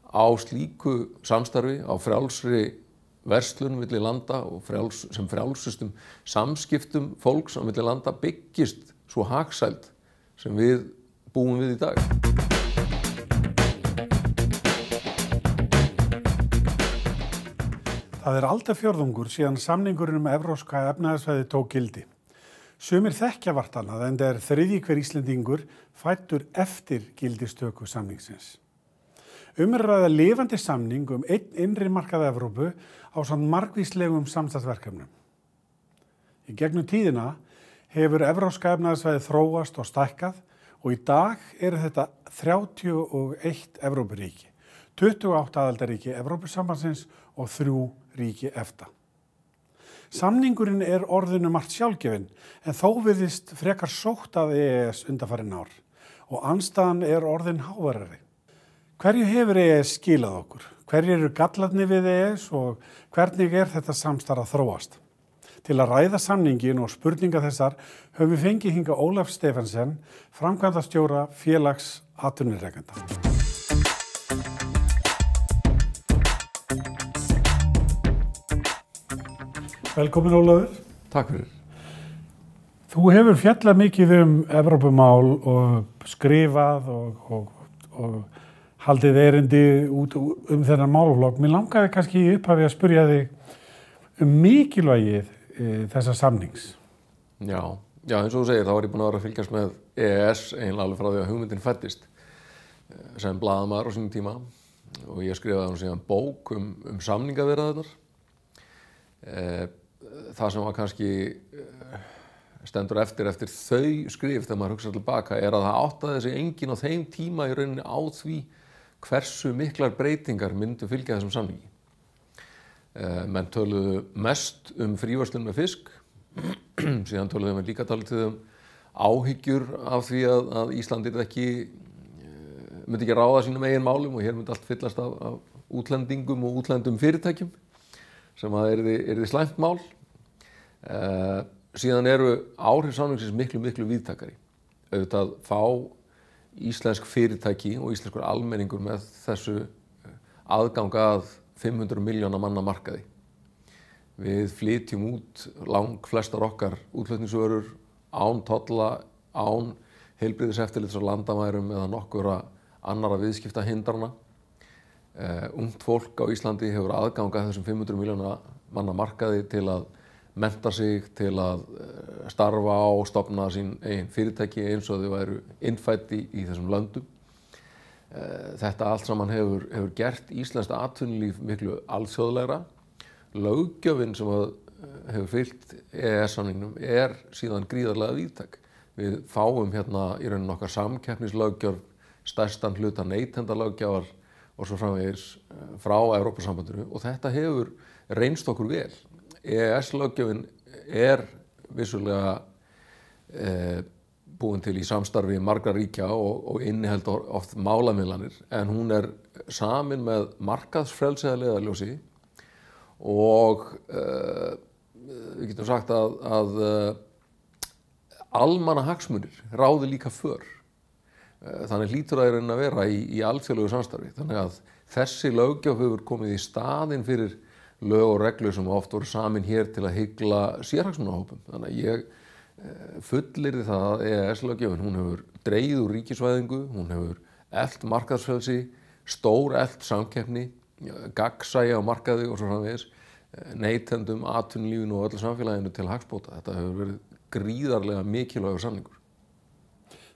á slíku samstarfi, á frjálsri verslun milli landa og sem frjálsustum samskiptum fólks á milli landa byggist svo hagsæld sem við búum við í dag. Það aldarfjórðungur síðan samningurinn Evrópska efnahagssvæðið tók gildi. Sumir þekkja vart annað en það þriðji hver Íslendingur fæddur eftir gildistöku samningsins. Ræða lifandi samning einn innri markað Evrópu ásamt margvíslegum samstarfsverkefnum. Í gegnum tíðina hefur Evrópska efnahagssvæðið þróast og stækkað og í dag þetta 31 Evrópuríki, 28 aðildarríki Evrópusambandsins og 3 ríki EFTA. Samningurinn orðinu margt sjálfgefinn en þó virðist frekar sótt af EES undanfarin ár og andstaðan orðin háværari. Hverju hefur EES skilað okkur? Hverjir eru gallarnir við EES og hvernig þetta samstarf að þróast? Til að ræða samningin og spurninga þessar höfum við fengið hingað Ólaf Stephensen, framkvæmdastjóra félags atvinnurekenda. Velkomin Ólafur. Takk fyrir. Þú hefur fjallað mikið Evrópumál og skrifað og haldið erindi út þennan málaflokk. Mér langaði kannski í upphafi að spyrja þig mikilvægið þessa samnings. Já, eins og þú segir, þá var ég búinn að vera að fylgjast með EES eiginlega alveg frá því að hugmyndin fæddist sem blaðamaður á sínum tíma og ég skrifaði síðan bók samningaviðræðurnar. Það sem var kannski stendur eftir þau skrif þegar maður hugsa tilbaka að það áttaði sig enginn á þeim tíma í rauninni á því hversu miklar breytingar myndu fylgja þessum samningi. Menn töluðu mest fríverslun með fisk, síðan töluðu menn líka dálítið áhyggjur af því að Ísland myndi ekki ráða sínum eigin málum og hér myndi allt fyllast af útlendingum og útlendum fyrirtækjum sem yrði slæmt mál. Síðan áhrif samningsins miklu víðtækari. Auðvitað fá íslensk fyrirtæki og íslenskur almenningur með þessu aðgang að 500 milljóna manna markaði. Við flytjum út langflestar okkar útflutningsvörur án tolla, án heilbrigðiseftirlits á landamærum eða nokkurra annarra viðskiptahindrana. Ungt fólk á Íslandi hefur aðgang að þessum 500 milljóna manna markaði til að mennta sig, til að starfa og stofna sín eigin fyrirtæki eins og þau væru innfædd í þessum löndum. Þetta allt saman hefur gert íslenskt atvinnulíf miklu alþjóðlegra. Löggjöfin sem hefur fylgt EES-samningnum síðan gríðarlega víðtæk. Við fáum hérna í rauninni okkar samkeppnislöggjöf, stærstan hluta neytendalöggjafar og svo framvegis frá Evrópusambandinu og þetta hefur reynst okkur vel. EES-löggjöfin vissulega búin til í samstarfi margra ríkja og inniheldur oft málamiðlanir en hún samin með markaðsfrelsi að leiðarljósi og við getum sagt að almannahagsmunir ráði líka för. Þannig hlýtur það að vera í alþjóðlegu samstarfi. Þannig að þessi löggjöf hefur komið í staðinn fyrir lög og reglur sem oft voru samin hér til að hygla sérhagsmunahópum. Þannig að ég fullyrði það að EES-löggjöfin, hún hefur dregið úr ríkisvæðingu, hún hefur eflt markaðsfrelsi, stór eflt samkeppni, gagnsæi á markaði og svo framvegis, neytendum, atvinnulífinu og öllu samfélaginu til hagsbóta. Þetta hefur verið gríðarlega mikilvægur samningur.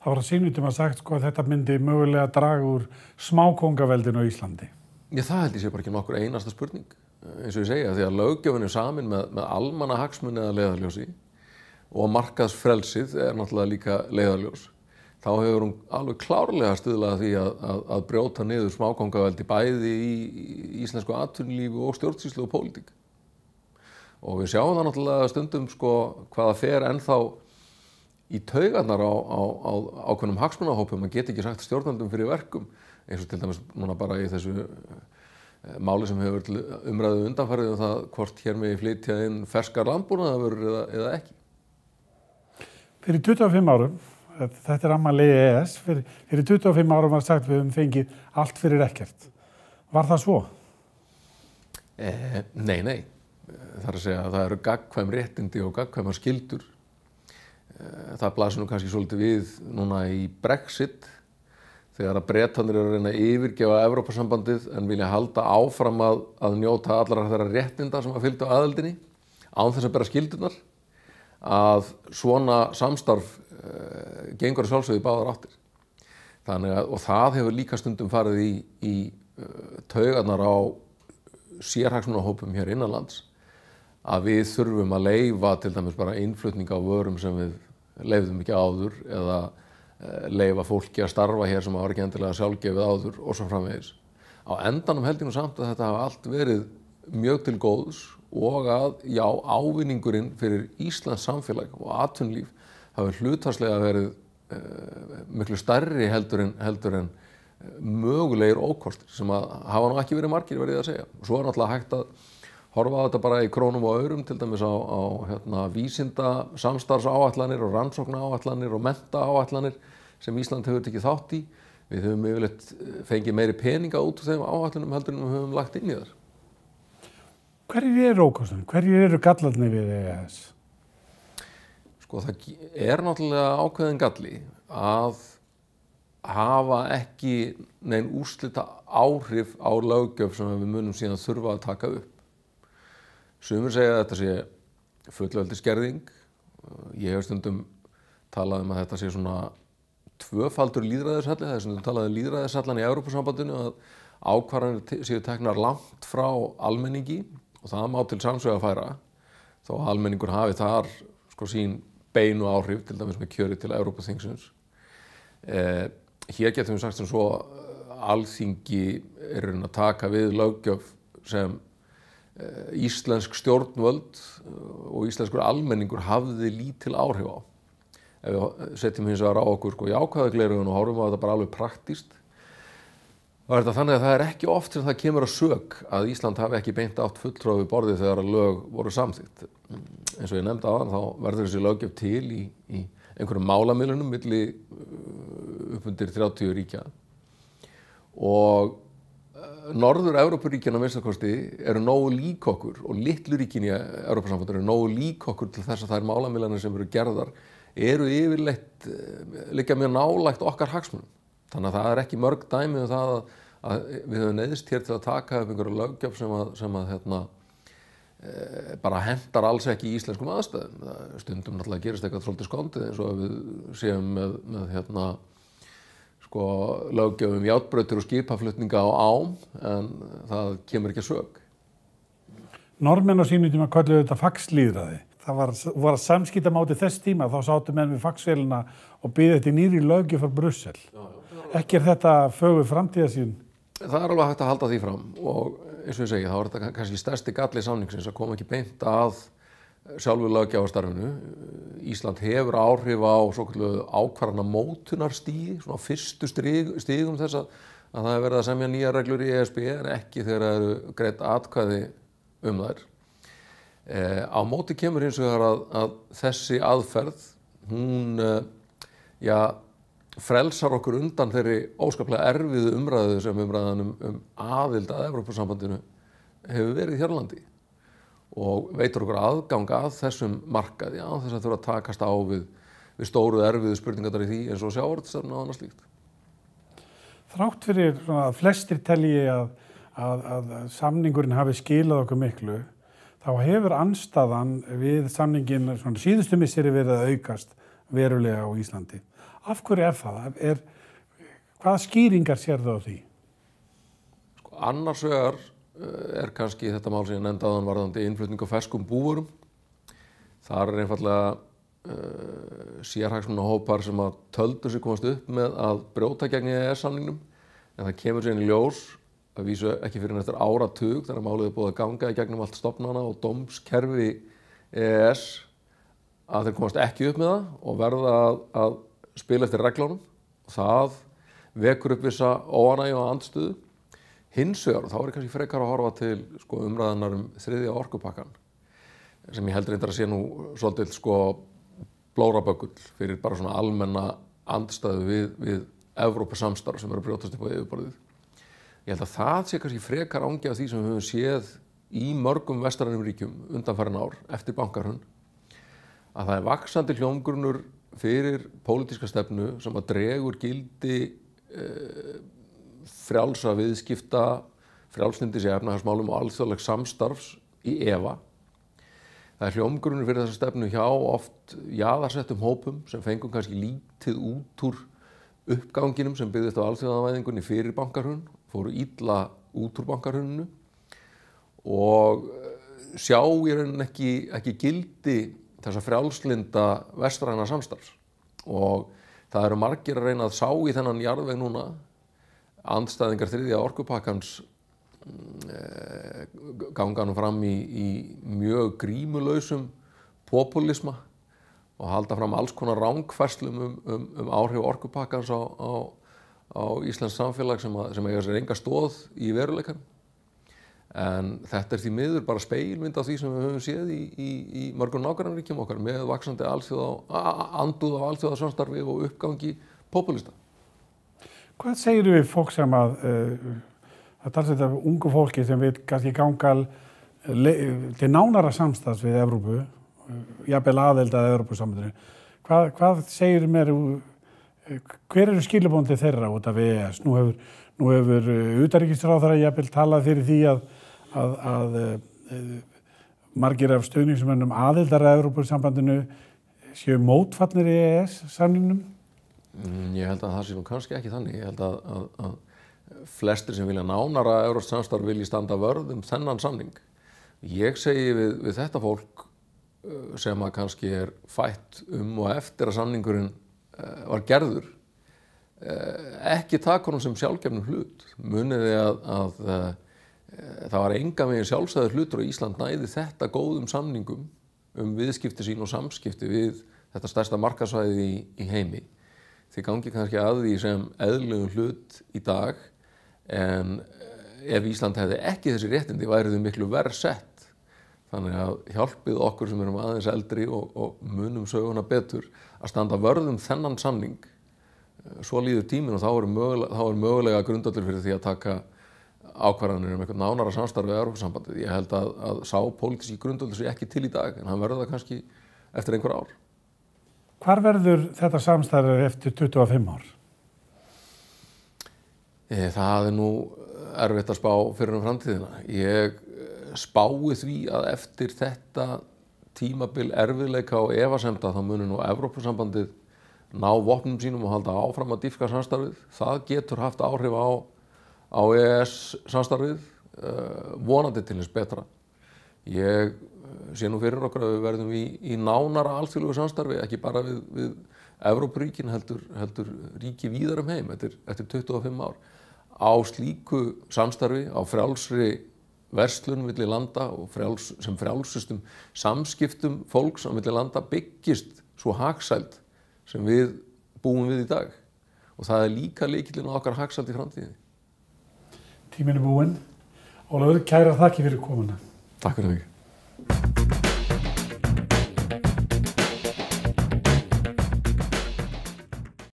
Það var að sínum tíma sagt að þetta myndi mögulega draga úr smákóngaveldinu á Íslandi. Já, það held ég sé bara ekki nokkur einasta spurning. Eins og ég segja, því að löggjöfin samin með almannahagsmuni að leiðarljósi og markaðsfrelsið náttúrulega líka leiðarljós. Þá hefur hún alveg klárlega stuðlað að því að brjóta niður smákóngaveldi bæði í íslensku atvinnulífi og stjórnsýslu og pólitík. Og við sjáum það náttúrulega stundum hvaða fer ennþá í taugarnar á ákveðnum hagsmunahópum. Man get ekki sagt stjórnendum fyrir verkum, eins og til dæmis núna bara í þessu máli sem hefur umræðu undanfarið það hvort hér megi flytja inn ferskar landbúnaðarvörur eða ekki. Fyrir 25 árum, þetta afmæli EES, fyrir 25 árum var sagt við höfum fengið allt fyrir ekkert. Var það svo? Nei. Það er að segja að það eru gagnkvæm réttindi og gagnkvæmar skyldur. Það blasir nú kannski svolítið við núna í Brexit þegar að Bretarnir eru að reyna að yfirgefa Evrópusambandið en vilja halda áfram að njóta allra þeirra réttinda sem að fylgdu aðildinni án þess að bera skyldunar, að svona samstarf gengur að sjálfsögðu í báðar áttir. Og það hefur líka stundum farið í taugarnar á sérhagsmunahópum hér innanlands að við þurfum að leyfa til dæmis bara innflutning á vörum sem við leyfðum ekki áður eða leyfa fólki að starfa hér sem var ekki endilega sjálfgefið áður og svo framvegis. Á endanum held ég nú samt að þetta hafa allt verið mjög til góðs og að ávinningurinn fyrir Íslands samfélag og atvinnulíf hafi hlutfallslega verið miklu stærri heldur en mögulegir ókostir sem að hafa nú ekki verið margir, verið að segja. Og svo er náttúrulega hægt að horfa á þetta bara í krónum og aurum, til dæmis á vísinda samstarfsáætlanir og rannsóknaáætlanir og menntaáætlanir sem Ísland hefur tekið þátt í. Við höfum yfirleitt fengið meiri peninga út úr þeim áætlunum heldur en við höfum lagt inn í þar. Hverjir eru ókostunum? Hverjir eru gallarnir við EES? Sko, það er náttúrulega ákveðin galli að hafa ekki nein úrslita áhrif á löggjöf sem við munum síðan þurfa að taka upp. Sumir segja að þetta sé fullveldisskerðing. Ég hef stundum talað að þetta sé svona tvöfaldur lýðræðishalli. Það er stundum talað lýðræðishallan í Evrópusambandinu að ákvarðanir séu teknar langt frá almenningi og það má til sanns vegar færa þó að almenningur hafi þar sín beinu áhrif, til dæmis með kjöri til Evrópuþingsins. Hér getum við sagt sem svo Alþingi er að taka við löggjöf sem íslensk stjórnvöld og íslenskur almenningur hafði lítil áhrif á. Ef við setjum hins vegar á okkur jákvæðagleraugun og horfum á þetta bara alveg praktískt, þá er þetta þannig að það er ekki oft sem það kemur að sök að Ísland hafi ekki beint átt fulltrúa við borðið þegar lög voru samþykkt. Eins og ég nefndi áðan þá verður þessi löggjöf til í einhverjum málamiðlunum milli upp undir 30 ríkja og Norður-Evrópuríkjanna minnstakosti eru nógu lík okkur og litlu ríkin í Evrópusambandinu eru nógu lík okkur til þess að þær málamiðlanir sem eru gerðar eru yfirleitt liggja mjög nálægt okkar hagsmunum. Þannig að það er ekki mörg dæmi um það að við höfum neyðst hér til að taka upp einhverju löggjöf sem bara hentar alls ekki í íslenskum aðstæðum. Stundum náttúrulega gerist eitthvað svolítið skondið eins og við séum með löggjöf járnbrautir og skipaflutninga á ám, en það kemur ekki að sök. Norðmenn á sínum tíma kölluðu þetta faxlýðræði. Það var að samskipta máti þess tíma, þá sátu menn við faxvélina og biðu eftir nýrri löggjöf frá Brussel. Ekki er þetta fögur framtíðarsýn? Það er alveg hægt að halda því fram og eins og ég segi, þá er þetta kannski stærsti galli samningsins að koma ekki beint að sjálfu löggjafarstarfinu. Ísland hefur áhrif á svokölluðu ákvarðanamótunarstígi, svona fyrstu stigum þess að það er verið að semja nýjar reglur í ESB en ekki þegar það eru greidd atkvæði um þær. Á móti kemur hins vegar að þessi aðferð, hún frelsar okkur undan þeirri óskaplega erfiðu umræðu sem umræðan um aðild að Evrópusambandinu hefur verið hér á landi og veitir okkur aðgang að þessum markaði án þess að þurfa að takast á við stóru erfiðu spurningar í því eins og sjávarútvegsstefna og annað slíkt. Þrátt fyrir að flestir telji að samningurinn hafi skilað okkur miklu, þá hefur andstaðan við samningin síðustu misseri verið að aukast verulega á Íslandi. Af hverju er það? Hvaða skýringar sér það á því? Annars vegar er kannski þetta mál sem ég nefndi áðan varðandi innflutning á ferskum búvörum. Þar er einfaldlega sérhagsmunahópar sem að töldu sig komast upp með að brjóta gegn EES-samningnum, en það kemur síðan í ljós að vísu ekki fyrir eftir áratug þegar málið er búið að ganga í gegnum allt stofnana og dómskerfi EES að þeir komast ekki upp með það og verða að spila eftir reglunum. Það vekur upp vissa óánægju og andstöðu. Hins vegar, þá er kannski frekar að horfa til umræðunar um þriðja orkupakkann sem ég heldur reyndar að sé nú svolítið blóraböggull fyrir bara svona almenna andstæðu við Evrópusamstarf sem eru að brjótast upp á yfirborðið. Ég held að það sé kannski frekar ángi af því sem við höfum séð í mörgum vestrænum ríkjum undanfarin ár eftir bankahrun, að það vaxandi hljómgrunnur fyrir pólitíska stefnu sem að dregur gildi frjálsra viðskipta, frjálslyndis í efnahagsmálum og alþjóðlegs samstarfs í efa. Það er hljómgrunnur fyrir þessa stefnu hjá oft jaðarsettum hópum sem fengum kannski lítið út úr uppganginum sem byggðist á alþjóðavæðingunni fyrir bankahrun, fóru illa út úr bankahruninu og sjá í rauninni ekki gildi þessa frjálslynda vestræna samstarfs. Og það eru margir að reyna að sá í þennan jarðveg núna. Andstæðingar þriðja orkupakkans ganga nú fram í mjög grímulausum populisma og halda fram alls konar rangfærslum um áhrif orkupakkans á íslenskt samfélag sem eiga sér enga stoð í veruleikanum. En þetta því miður bara spegilmynd af því sem við höfum séð í mörgum nágrannaríkjum okkar með vaxandi andúð á alþjóðasamstarfi og uppgangi populista. Hvað segir við fólk sem að það talast þetta ungu fólki sem við kannski ganga til nánara samstarfs við Evrópu, jafnvel aðild að Evrópusambandinu. Hvað segir mér, hver eru skilabóndið þeirra út af EES? Nú hefur utanríkisráðherra jafnvel talað fyrir því að margir af stuðningsmönnum aðildar að Evrópusambandinu séu mótfallnir í EES-samningnum? Ég held að það sé nú kannski ekki þannig. Ég held að flestir sem vilja nánara evrópskt samstarf vilji standa vörð þennan samning. Ég segi við þetta fólk sem að kannski er fætt og eftir að samningurinn var gerður, ekki taka honum sem sjálfgefnum hlut. Muniði að það var engan veginn sjálfsagður hlutur og Ísland næði þetta góðum samningum viðskipti sín og samskipti við þetta stærsta markaðssvæði í heimi. Þið gangi kannski að því sem eðlilegum hlut í dag, en ef Ísland hefði ekki þessi réttindi væri þau miklu verr sett. Þannig að hjálpið okkur sem erum aðeins eldri og munum söguna betur að standa vörð þennan samning. Svo líður tíminn og þá er mögulega grundvöllur fyrir því að taka ákvarðanir eitthvað nánara samstarf við Evrópusambandið. Ég held að sá pólitíski grundvöllur sé ekki til í dag, en hann verður það kannski eftir einhver ár. Hvar verður þetta samstarf eftir 25 ár? Það er nú erfitt að spá fyrir framtíðina. Ég spái því að eftir þetta tímabil erfiðleika og efasemda þá muni nú Evrópusambandið ná vopnum sínum og halda áfram að dýpka samstarfið. Það getur haft áhrif á EES-samstarfið, vonandi til hins betra. Ég sé nú fyrir okkur að við verðum í nánara alþjóðlegu samstarfi, ekki bara við Evrópuríkin heldur ríki víðar heim eftir 25 ár. Á slíku samstarfi, á frjálsri verslun milli landa og sem frjálsustum samskiptum fólks á milli landa byggist svo hagsæld sem við búum við í dag. Og það er líka lykillinn á okkar hagsæld í framtíðinni. Tíminn er búinn. Ólafur, kærar þakkir fyrir komuna. Takk fyrir mig.